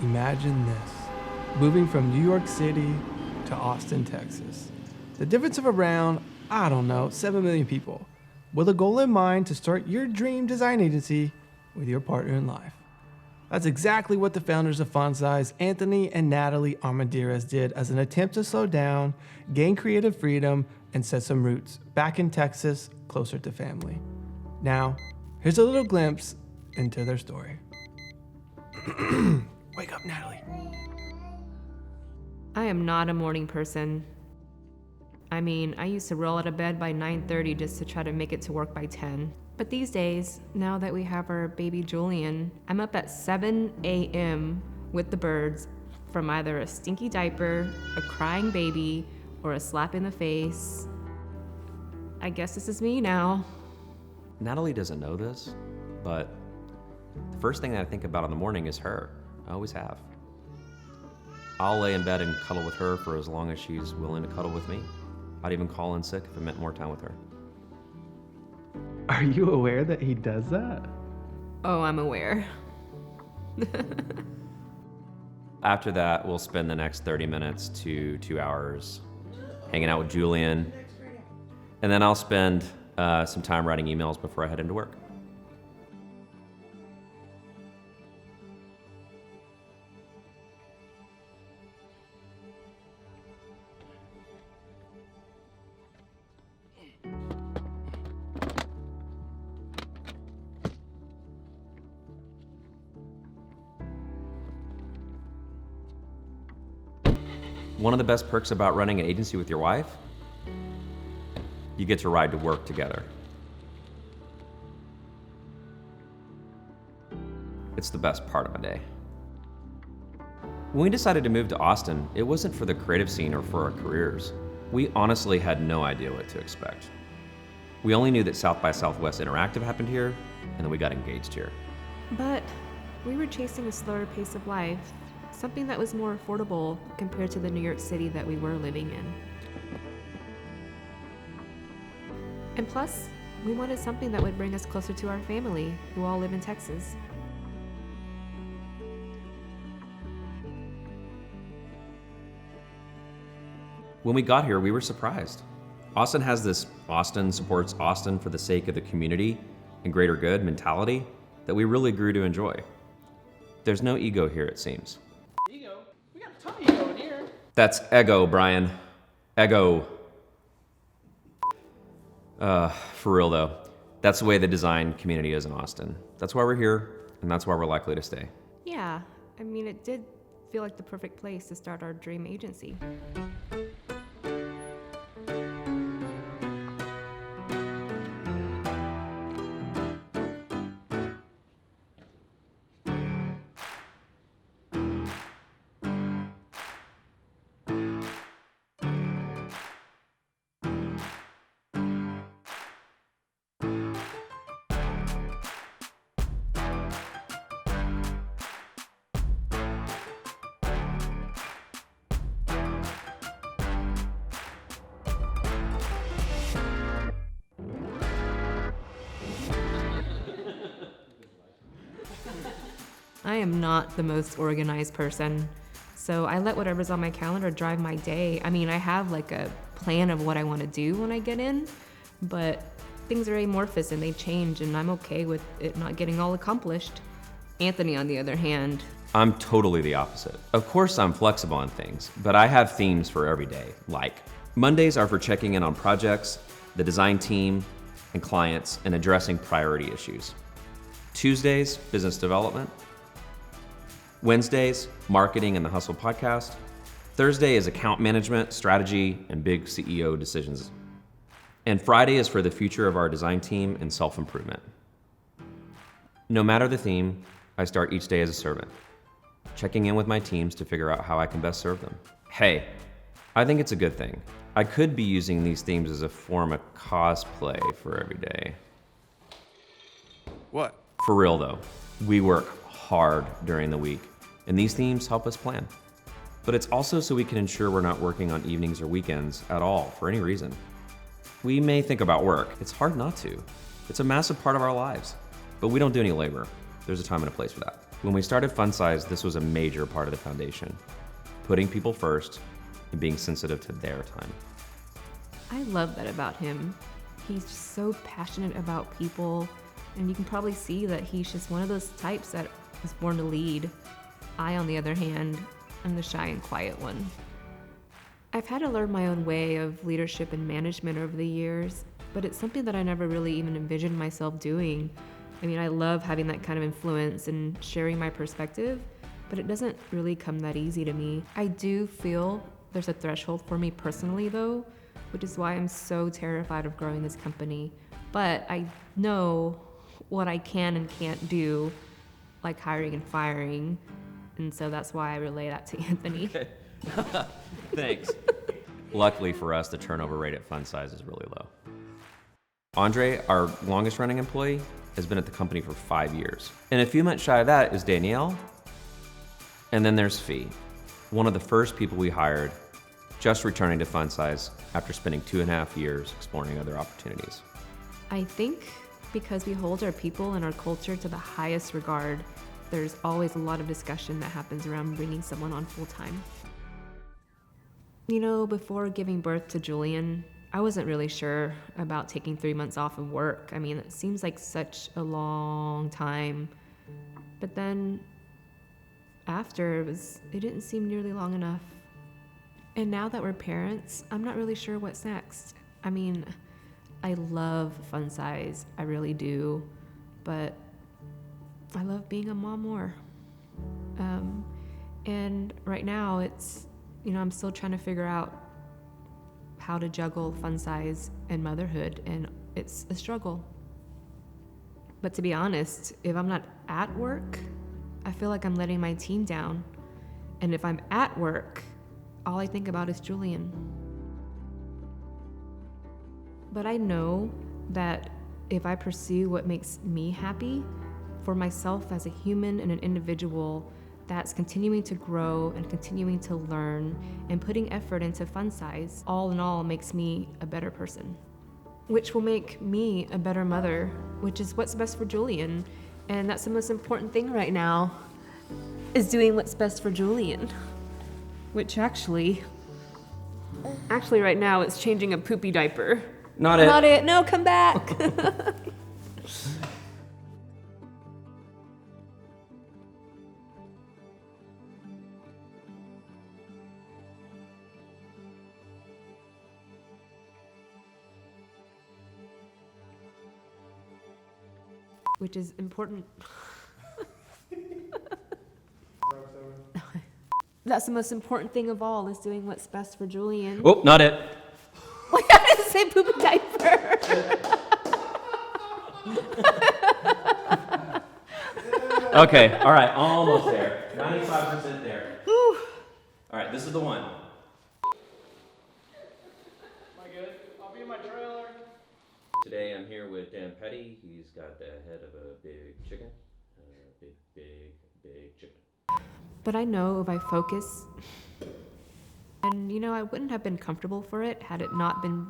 Imagine this, moving from New York City to Austin, Texas. The difference of around, 7 million people, with a goal in mind to start your dream design agency with your partner in life. That's exactly what the founders of Funsize, Anthony and Natalie Armendariz, did as an attempt to slow down, gain creative freedom, and set some roots back in Texas, closer to family. Now, here's a little glimpse into their story. Wake up, Natalie. I am not a morning person. I used to roll out of bed by 9:30 just to try to make it to work by 10. But these days, now that we have our baby Julian, I'm up at 7 a.m. with the birds from either a stinky diaper, a crying baby, or a slap in the face. I guess this is me now. Natalie doesn't know this, but the first thing that I think about in the morning is her. I always have. I'll lay in bed and cuddle with her for as long as she's willing to cuddle with me. I'd even call in sick if it meant more time with her. Are you aware that he does that? Oh, I'm aware. After that, we'll spend the next 30 minutes to 2 hours hanging out with Julian. And then I'll spend some time writing emails before I head into work. One of the best perks about running an agency with your wife, you get to ride to work together. It's the best part of my day. When we decided to move to Austin, it wasn't for the creative scene or for our careers. We honestly had no idea what to expect. We only knew that South by Southwest Interactive happened here, and then we got engaged here. But we were chasing a slower pace of life, something that was more affordable compared to the New York City that we were living in. And plus, we wanted something that would bring us closer to our family, who all live in Texas. When we got here, we were surprised. Austin has this Austin supports Austin for the sake of the community and greater good mentality that we really grew to enjoy. There's no ego here, it seems. Ego? We got a ton of ego in here. That's ego, Brian. Ego. For real though, that's the way the design community is in Austin. That's why we're here, and that's why we're likely to stay. Yeah, it did feel like the perfect place to start our dream agency. I am not the most organized person, so I let whatever's on my calendar drive my day. I have like a plan of what I want to do when I get in, but things are amorphous and they change, and I'm okay with it not getting all accomplished. Anthony, on the other hand, I'm totally the opposite. Of course I'm flexible on things, but I have themes for every day. Like, Mondays are for checking in on projects, the design team, and clients, and addressing priority issues. Tuesdays, business development. Wednesdays, marketing and the Hustle podcast. Thursday is account management, strategy, and big CEO decisions. And Friday is for the future of our design team and self-improvement. No matter the theme, I start each day as a servant, checking in with my teams to figure out how I can best serve them. Hey, I think it's a good thing. I could be using these themes as a form of cosplay for every day. What? For real though, we work hard during the week, and these themes help us plan. But it's also so we can ensure we're not working on evenings or weekends at all for any reason. We may think about work. It's hard not to. It's a massive part of our lives, but we don't do any labor. There's a time and a place for that. When we started Funsize, this was a major part of the foundation, putting people first and being sensitive to their time. I love that about him. He's just so passionate about people, and you can probably see that he's just one of those types that was born to lead. I, on the other hand, am the shy and quiet one. I've had to learn my own way of leadership and management over the years, but it's something that I never really even envisioned myself doing. I mean, I love having that kind of influence and sharing my perspective, but it doesn't really come that easy to me. I do feel there's a threshold for me personally, though, which is why I'm so terrified of growing this company. But I know what I can and can't do, like hiring and firing, and so that's why I relay that to Anthony. Okay. Thanks. Luckily for us, the turnover rate at Funsize is really low. Andre, our longest running employee, has been at the company for 5 years. And a few months shy of that is Danielle. And then there's Fee, one of the first people we hired, just returning to Funsize after spending 2.5 years exploring other opportunities. I think because we hold our people and our culture to the highest regard, there's always a lot of discussion that happens around bringing someone on full time. You know, before giving birth to Julian, I wasn't really sure about taking 3 months off of work. I mean, it seems like such a long time. But then after, it didn't seem nearly long enough. And now that we're parents, I'm not really sure what's next. I mean, I love Funsize, I really do, but I love being a mom more. And right now it's, I'm still trying to figure out how to juggle Funsize and motherhood, and it's a struggle. But to be honest, if I'm not at work, I feel like I'm letting my team down. And if I'm at work, all I think about is Julian. But I know that if I pursue what makes me happy, for myself as a human and an individual, that's continuing to grow and continuing to learn and putting effort into Funsize, all in all makes me a better person, which will make me a better mother, which is what's best for Julian. And that's the most important thing right now, is doing what's best for Julian. Which actually right now it's changing a poopy diaper. Not it. Not it. No, come back. Which is important. That's the most important thing of all, is doing what's best for Julian. Oh, not it. Why did I say poopy diaper? Okay, all right, almost there. 95% there. Whew. All right, this is the one. Am I good? I'll be in my trailer. Today I'm here with Dan Petty. He's got the head of a big chicken. Big chicken. But I know if I focus, and I wouldn't have been comfortable for it had it not been.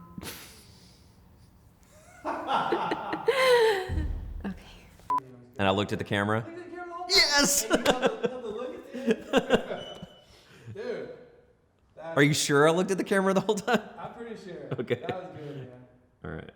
Okay. And I looked at the camera. Yes! Dude. Are you sure I looked at the camera the whole time? I'm pretty sure. Okay. That was good, man. All right.